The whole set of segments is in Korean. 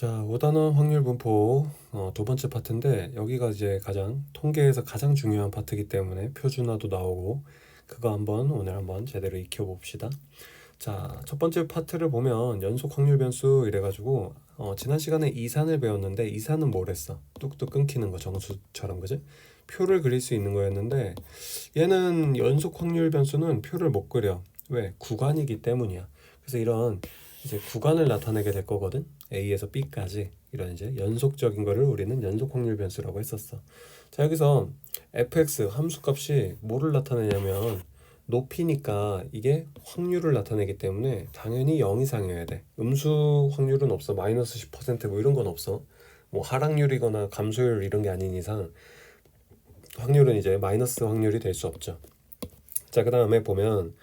자, 5단원 확률 분포 두 번째 파트인데 여기가 이제 가장 통계에서 가장 중요한 파트이기 때문에 표준화도 나오고 그거 오늘 한번 제대로 익혀봅시다. 자, 첫 번째 파트를 보면 연속 확률 변수 이래가지고 지난 시간에 이산을 배웠는데 이산은 뭘 했어? 뚝뚝 끊기는 거 정수처럼 그지? 표를 그릴 수 있는 거였는데 얘는 연속 확률 변수는 표를 못 그려. 왜? 구간이기 때문이야. 그래서 이런 이제 구간을 나타내게 될 거거든. A에서 B까지 이런 이제 연속적인 거를 우리는 연속 확률 변수라고 했었어. 자, 여기서 fx 함수값이 뭐를 나타내냐면 높이니까 이게 확률을 나타내기 때문에 당연히 0 이상이어야 돼. 음수 확률은 없어. 마이너스 10%뭐 이런 건 없어. 뭐 하락률이거나 감소율 이런 게 아닌 이상 확률은 이제 마이너스 확률이 될 수 없죠. 자, 그 다음에 보면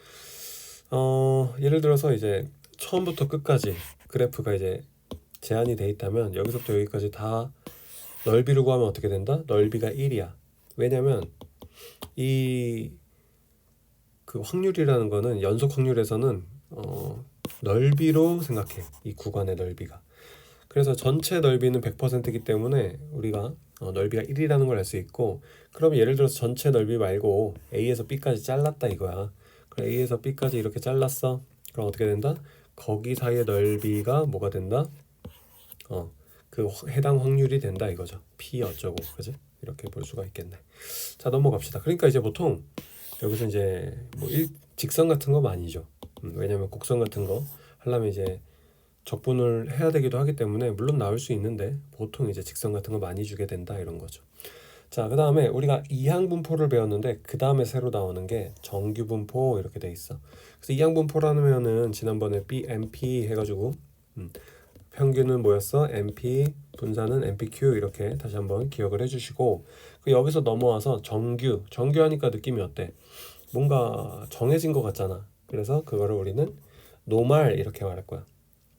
예를 들어서 이제 처음부터 끝까지 그래프가 이제 제한이 돼 있다면 여기서부터 여기까지 다 넓이를 구하면 어떻게 된다? 넓이가 1이야. 왜냐면 이 그 확률이라는 거는 연속 확률에서는 넓이로 생각해. 이 구간의 넓이가. 그래서 전체 넓이는 100%이기 때문에 우리가 넓이가 1이라는 걸 알 수 있고, 그러면 예를 들어서 전체 넓이 말고 A에서 B까지 잘랐다 이거야. 그럼 A에서 B까지 이렇게 잘랐어. 그럼 어떻게 된다? 거기 사이의 넓이가 뭐가 된다? 그 해당 확률이 된다 이거죠. P 어쩌고, 그지? 이렇게 볼 수가 있겠네. 자, 넘어갑시다. 그러니까 이제 보통 여기서 이제 뭐 직선 같은 거 많이 줘. 왜냐면 곡선 같은 거 하려면 이제 적분을 해야 되기도 하기 때문에 물론 나올 수 있는데 보통 이제 직선 같은 거 많이 주게 된다 이런 거죠. 자, 그 다음에 우리가 이항 분포를 배웠는데 그 다음에 새로 나오는 게 정규 분포 이렇게 돼 있어. 그래서 이항 분포라면은 지난번에 BMP 해가지고 평균은 뭐였어? MP, 분산은 MPQ 이렇게 다시 한번 기억을 해주시고, 여기서 넘어와서 정규 하니까 느낌이 어때? 뭔가 정해진 것 같잖아. 그래서 그거를 우리는 노말 이렇게 말할 거야.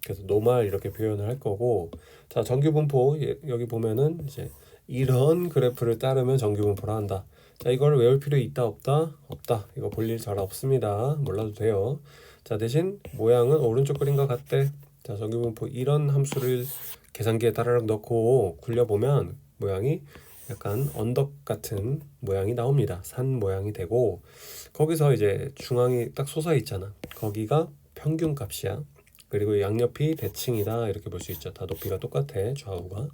그래서 노말 이렇게 표현을 할 거고, 자, 정규 분포 여기 보면은 이제 이런 그래프를 따르면 정규 분포라 한다. 자, 이걸 외울 필요 있다 없다? 없다. 이거 볼 일 잘 없습니다. 몰라도 돼요. 자, 대신 모양은 오른쪽 그림과 같대. 자, 정규 분포 이런 함수를 계산기에 따라락 넣고 굴려보면 모양이 약간 언덕 같은 모양이 나옵니다. 산 모양이 되고, 거기서 이제 중앙이 딱 솟아 있잖아. 거기가 평균 값이야. 그리고 양옆이 대칭이다 이렇게 볼 수 있죠. 다 높이가 똑같아, 좌우가.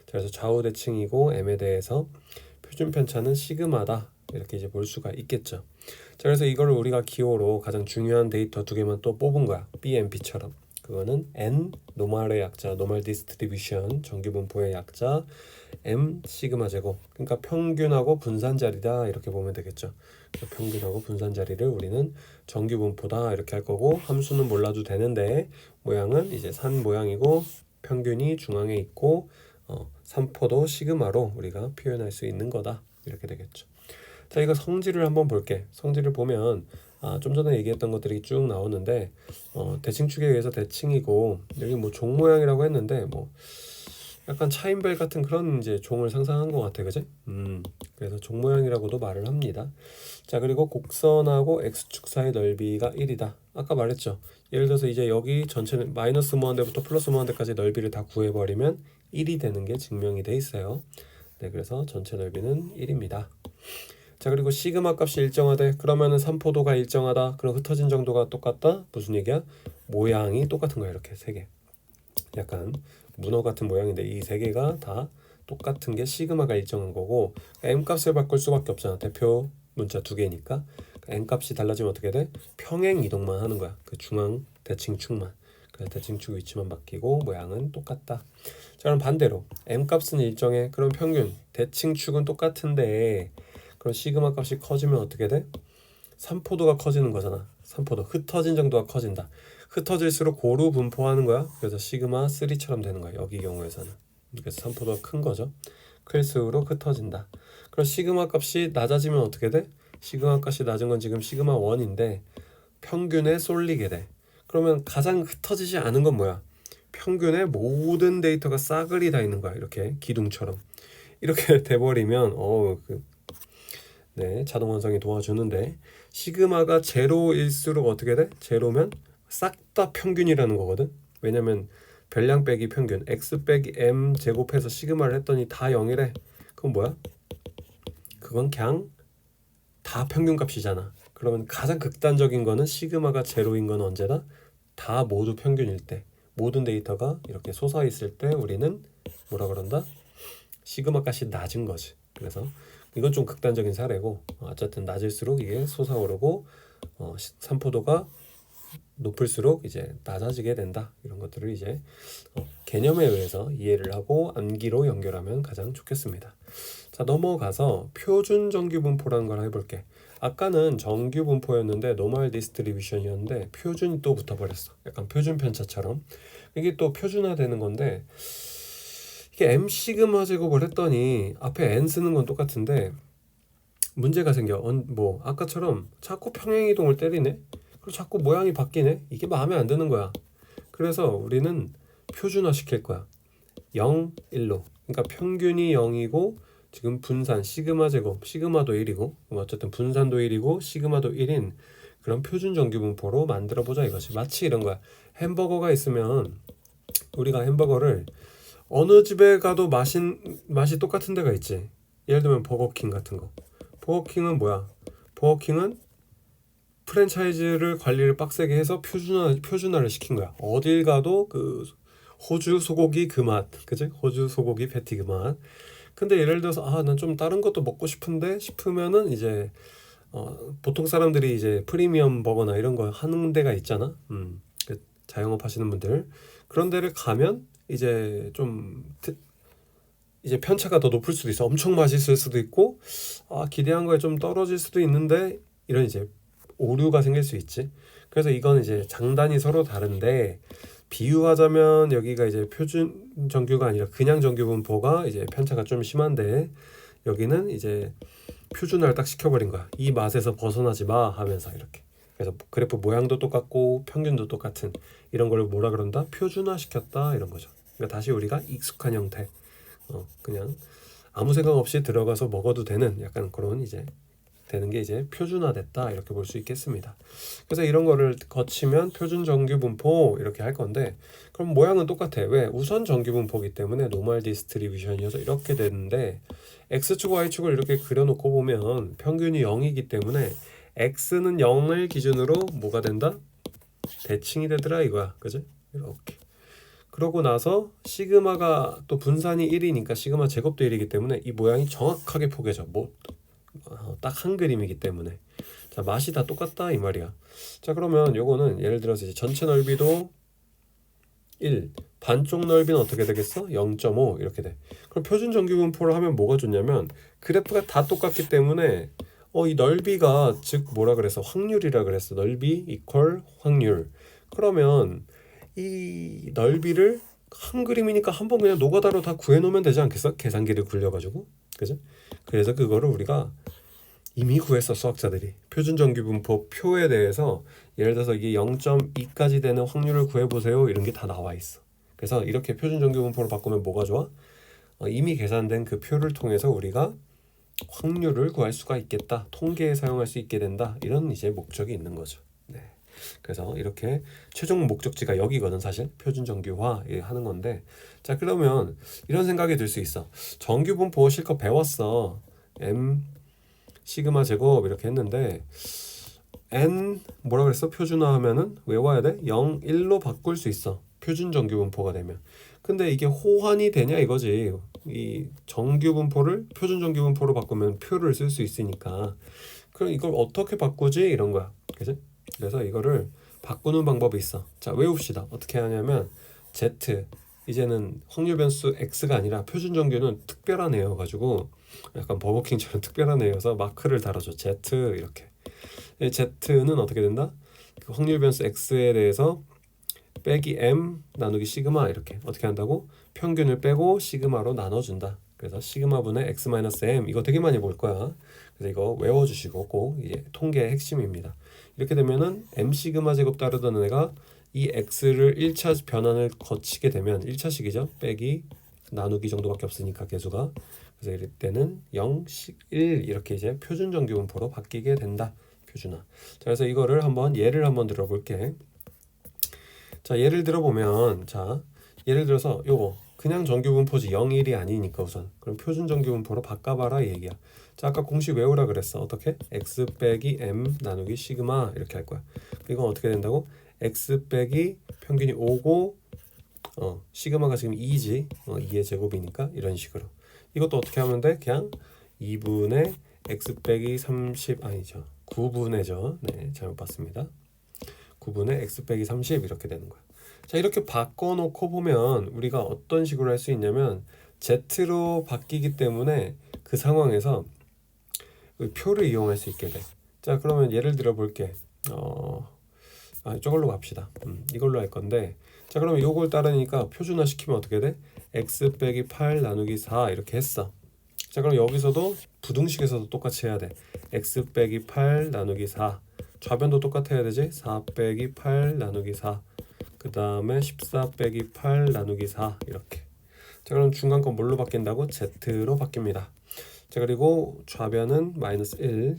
그래서 좌우 대칭이고 m에 대해서 표준 편차는 시그마다 이렇게 이제 볼 수가 있겠죠. 자, 그래서 이거를 우리가 기호로 가장 중요한 데이터 두 개만 또 뽑은 거야. BMP처럼. 그거는 N 노멀의 약자, 노멀 디스트리뷰션 정규 분포의 약자, M 시그마 제곱. 그러니까 평균하고 분산 자리다 이렇게 보면 되겠죠. 평균하고 분산 자리를 우리는 정규 분포다 이렇게 할 거고, 함수는 몰라도 되는데 모양은 이제 산 모양이고 평균이 중앙에 있고 산포도 시그마로 우리가 표현할 수 있는 거다 이렇게 되겠죠. 자, 이거 성질을 한번 볼게. 성질을 보면 좀 전에 얘기했던 것들이 쭉 나오는데 대칭축에 의해서 대칭이고, 여기 뭐 종 모양이라고 했는데 뭐 약간 차인벨 같은 그런 이제 종을 상상한 것 같아, 그지? 그래서 종 모양이라고도 말을 합니다. 자, 그리고 곡선하고 x축 사이 넓이가 1이다. 아까 말했죠. 예를 들어서 이제 여기 전체는 마이너스 무한대부터 플러스 무한대까지 넓이를 다 구해버리면 1이 되는 게 증명이 돼 있어요. 네, 그래서 전체 넓이는 1입니다. 자, 그리고 시그마 값이 일정하대. 그러면은 산포도가 일정하다. 그럼 흩어진 정도가 똑같다. 무슨 얘기야? 모양이 똑같은 거야. 이렇게 세 개. 약간 문어 같은 모양인데 이 세 개가 다 똑같은 게 시그마가 일정한 거고, m 값을 바꿀 수밖에 없잖아. 대표 문자 두 개니까. m 값이 달라지면 어떻게 돼? 평행 이동만 하는 거야. 그 중앙 대칭축만. 그래서 대칭축 위치만 바뀌고 모양은 똑같다. 자, 그럼 반대로 m 값은 일정해. 그럼 평균 대칭축은 똑같은데 그럼 시그마 값이 커지면 어떻게 돼? 산포도가 커지는 거잖아. 산포도 흩어진 정도가 커진다. 흩어질수록 고루 분포하는 거야. 그래서 시그마 3처럼 되는 거야. 여기 경우에서는. 그래서 산포도가 큰 거죠. 클수록 흩어진다. 그럼 시그마 값이 낮아지면 어떻게 돼? 시그마 값이 낮은 건 지금 시그마 1인데 평균에 쏠리게 돼. 그러면 가장 흩어지지 않은 건 뭐야? 평균에 모든 데이터가 싸그리 다 있는 거야. 이렇게 기둥처럼. 이렇게 돼버리면 네, 자동 완성이 도와주는데, 시그마가 제로일수록 어떻게 돼? 제로면 싹 다 평균이라는 거거든. 왜냐면 별량 빼기 평균 x 빼기 m 제곱해서 시그마를 했더니 다 0이래. 그건 뭐야? 그건 그냥 다 평균값이잖아. 그러면 가장 극단적인 거는 시그마가 제로인 건 언제다? 다 모두 평균일 때. 모든 데이터가 이렇게 솟아 있을 때 우리는 뭐라 그런다? 시그마 값이 낮은 거지. 그래서 이건 좀 극단적인 사례고 어쨌든 낮을수록 이게 솟아오르고 산포도가 높을수록 이제 낮아지게 된다. 이런 것들을 이제 개념에 의해서 이해를 하고 암기로 연결하면 가장 좋겠습니다. 자, 넘어가서 표준 정규 분포라는 걸 해볼게. 아까는 정규 분포였는데 노멀 디스트리뷰션이었는데 표준이 또 붙어버렸어. 약간 표준 편차처럼. 이게 또 표준화되는 건데 이게 m 시그마 제곱을 했더니 앞에 n 쓰는 건 똑같은데 문제가 생겨. 뭐 아까처럼 자꾸 평행이동을 때리네. 그리고 자꾸 모양이 바뀌네. 이게 마음에 안 드는 거야. 그래서 우리는 표준화 시킬 거야. 0, 1로. 그러니까 평균이 0이고 지금 분산 시그마 제곱, 시그마도 1이고 어쨌든 분산도 1이고 시그마도 1인 그런 표준 정규 분포로 만들어 보자 이거지. 마치 이런 거야. 햄버거가 있으면 우리가 햄버거를 어느 집에 가도 맛이 똑같은 데가 있지. 예를 들면 버거킹 같은 거. 버거킹은 뭐야? 버거킹은 프랜차이즈를 관리를 빡세게 해서 표준화를 시킨 거야. 어딜 가도 그 호주 소고기 그 맛, 그치? 호주 소고기 패티 그 맛. 근데 예를 들어서 난 좀 다른 것도 먹고 싶은데 싶으면은 이제 보통 사람들이 이제 프리미엄 버거나 이런 거 하는 데가 있잖아. 자영업 하시는 분들 그런 데를 가면 이제 좀 이제 편차가 더 높을 수도 있어. 엄청 맛있을 수도 있고 기대한 거에 좀 떨어질 수도 있는데 이런 이제 오류가 생길 수 있지. 그래서 이건 이제 장단이 서로 다른데 비유하자면 여기가 이제 표준 정규가 아니라 그냥 정규 분포가 이제 편차가 좀 심한데 여기는 이제 표준화를 딱 시켜버린 거야. 이 맛에서 벗어나지 마 하면서 이렇게. 그래서 그래프 모양도 똑같고 평균도 똑같은 이런 걸 뭐라 그런다? 표준화 시켰다 이런 거죠. 그러니까 다시 우리가 익숙한 형태, 그냥 아무 생각 없이 들어가서 먹어도 되는 약간 그런 이제 되는 게 이제 표준화됐다 이렇게 볼 수 있겠습니다. 그래서 이런 거를 거치면 표준 정규 분포 이렇게 할 건데 그럼 모양은 똑같아. 왜? 우선 정규 분포이기 때문에 노멀 디스트리뷰션이어서 이렇게 되는데 x축 y축을 이렇게 그려놓고 보면 평균이 0이기 때문에 x는 0을 기준으로 뭐가 된다? 대칭이 되더라 이거야. 그지? 이렇게. 그러고 나서 시그마가 또 분산이 1이니까 시그마 제곱도 1이기 때문에 이 모양이 정확하게 포개져. 딱 한 그림이기 때문에 자 맛이 다 똑같다 이 말이야. 자 그러면 요거는 예를 들어서 이제 전체 넓이도 1 반쪽 넓이는 어떻게 되겠어? 0.5 이렇게 돼. 그럼 표준 정규 분포를 하면 뭐가 좋냐면 그래프가 다 똑같기 때문에 이 넓이가 즉 뭐라 그랬어? 확률이라 그랬어. 넓이 이퀄 확률. 그러면 이 넓이를 한 그림이니까 한번 그냥 노가다로 다 구해놓으면 되지 않겠어? 계산기를 굴려가지고 그죠? 그래서 그거를 우리가 이미 구했어. 수학자들이 표준 정규 분포 표에 대해서 예를 들어서 이게 0.2까지 되는 확률을 구해보세요 이런 게 다 나와 있어. 그래서 이렇게 표준 정규 분포로 바꾸면 뭐가 좋아? 이미 계산된 그 표를 통해서 우리가 확률을 구할 수가 있겠다. 통계에 사용할 수 있게 된다. 이런 이제 목적이 있는 거죠. 네. 그래서 이렇게 최종 목적지가 여기거든. 사실 표준 정규화 하는 건데 자 그러면 이런 생각이 들 수 있어. 정규 분포 실컷 배웠어. m 시그마 제곱 이렇게 했는데 n 뭐라 그랬어? 표준화하면은 외워야 돼? 0, 1로 바꿀 수 있어. 표준 정규 분포가 되면. 근데 이게 호환이 되냐 이거지. 이 정규 분포를 표준 정규 분포로 바꾸면 표를 쓸 수 있으니까. 그럼 이걸 어떻게 바꾸지? 이런 거야. 그치? 그래서 이거를 바꾸는 방법이 있어. 자 외웁시다. 어떻게 하냐면 z 이제는 확률 변수 x가 아니라 표준 정규는 특별한 애여가지고 약간 버거킹처럼 특별한 애여서 마크를 달아줘. z 이렇게. z는 어떻게 된다? 그 확률 변수 x에 대해서 빼기 m 나누기 시그마 이렇게 어떻게 한다고? 평균을 빼고 시그마로 나눠준다. 그래서 시그마분의 x-m 이거 되게 많이 볼 거야. 그래서 이거 외워주시고 꼭 이게 통계의 핵심입니다. 이렇게 되면은 m 시그마 제곱 따르던 애가 이 x를 1차 변환을 거치게 되면 1차식이죠. 빼기 나누기 정도밖에 없으니까 계수가. 그래서 이럴 때는 0, 1 이렇게 이제 표준 정규 분포로 바뀌게 된다. 표준화. 자, 그래서 이거를 한번 예를 한번 들어볼게. 자, 예를 들어보면 자 예를 들어서 요거 그냥 정규분포지 0, 1이 아니니까 우선 그럼 표준 정규분포로 바꿔봐라 이 얘기야. 자, 아까 공식 외우라 그랬어. 어떻게? x 빼기 m 나누기 시그마 이렇게 할 거야. 이건 어떻게 된다고? x 빼기 평균이 5고 시그마가 지금 2지. 2의 제곱이니까 이런 식으로. 이것도 어떻게 하면 돼? 그냥 2분의 x 빼기 30 아니죠. 9분의죠. 네, 잘못 봤습니다. 9분의 x 빼기 30 이렇게 되는 거야. 자, 이렇게 바꿔놓고 보면 우리가 어떤 식으로 할 수 있냐면 z로 바뀌기 때문에 그 상황에서 표를 이용할 수 있게 돼. 자, 그러면 예를 들어 볼게. 저걸로 갑시다. 이걸로 할 건데, 자, 그러면 요걸 따르니까 표준화 시키면 어떻게 돼? x 빼기 8 나누기 4 이렇게 했어. 자, 그럼 여기서도 부등식에서도 똑같이 해야 돼. x 빼기 8 나누기 4. 좌변도 똑같아야 되지? 4 빼기 8 나누기 4. 그 다음에 14 빼기 8 나누기 4 이렇게. 자, 그럼 중간 건 뭘로 바뀐다고? z로 바뀝니다. 자, 그리고 좌변은 마이너스 1,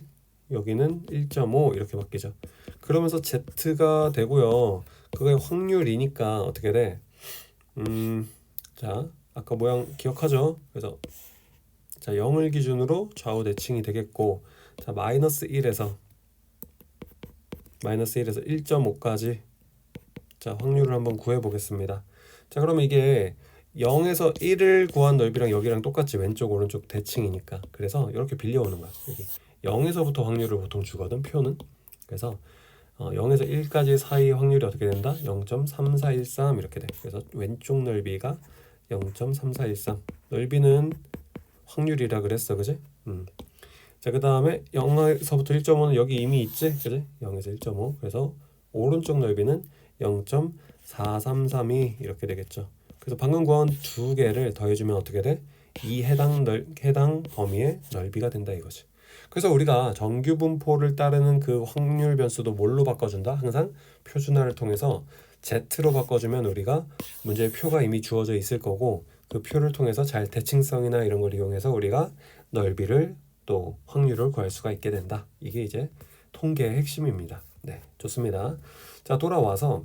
여기는 1.5 이렇게 바뀌죠. 그러면서 z가 되고요. 그게 확률이니까 어떻게 돼? 자, 아까 모양 기억하죠? 그래서 자, 0을 기준으로 좌우 대칭이 되겠고, 자, 마이너스 1에서 1.5까지 자, 확률을 한번 구해 보겠습니다. 자, 그러면 이게 0에서 1을 구한 넓이랑 여기랑 똑같지. 왼쪽 오른쪽 대칭이니까. 그래서 이렇게 빌려오는 거야. 여기 0에서부터 확률을 보통 주거든, 표는. 그래서 0에서 1까지 사이 확률이 어떻게 된다? 0.3413 이렇게 돼. 그래서 왼쪽 넓이가 0.3413. 넓이는 확률이라 그랬어, 그지? 자, 그 다음에 0에서부터 1.5는 여기 이미 있지, 그지? 0에서 1.5. 그래서 오른쪽 넓이는 0.4332 이렇게 되겠죠. 그래서 방금 구한 두 개를 더해주면 어떻게 돼? 이 해당 범위의 넓이가 된다 이거지. 그래서 우리가 정규분포를 따르는 그 확률 변수도 뭘로 바꿔준다? 항상 표준화를 통해서 z로 바꿔주면 우리가 문제의 표가 이미 주어져 있을 거고, 그 표를 통해서 잘 대칭성이나 이런 걸 이용해서 우리가 넓이를 또 확률을 구할 수가 있게 된다. 이게 이제 통계의 핵심입니다. 네, 좋습니다. 자, 돌아와서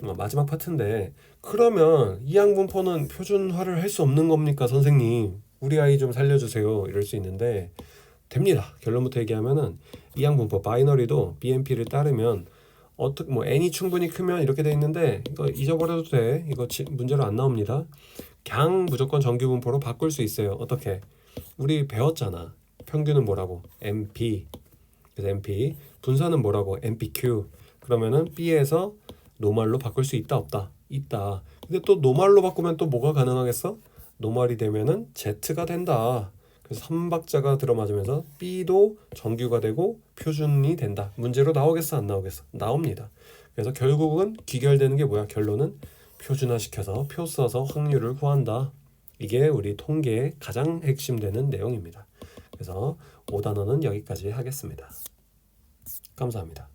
마지막 파트인데, 그러면 이항분포는 표준화를 할 수 없는 겁니까, 선생님? 우리 아이 좀 살려주세요. 이럴 수 있는데 됩니다. 결론부터 얘기하면은 이항분포 바이너리도 BMP를 따르면 뭐 n이 충분히 크면 이렇게 돼 있는데 이거 잊어버려도 돼. 이거 문제로 안 나옵니다. 그냥 무조건 정규분포로 바꿀 수 있어요. 어떻게? 우리 배웠잖아. 평균은 뭐라고? MP. 그래서 MP. 분산은 뭐라고? MPQ. 그러면은 B에서 노말로 바꿀 수 있다 없다? 있다. 근데 또 노말로 바꾸면 또 뭐가 가능하겠어? 노말이 되면은 Z가 된다. 그래서 3박자가 들어맞으면서 B도 정규가 되고 표준이 된다. 문제로 나오겠어 안 나오겠어? 나옵니다. 그래서 결국은 귀결되는 게 뭐야? 결론은 표준화시켜서 표 써서 확률을 구한다. 이게 우리 통계의 가장 핵심되는 내용입니다. 그래서 5단원은 여기까지 하겠습니다. 감사합니다.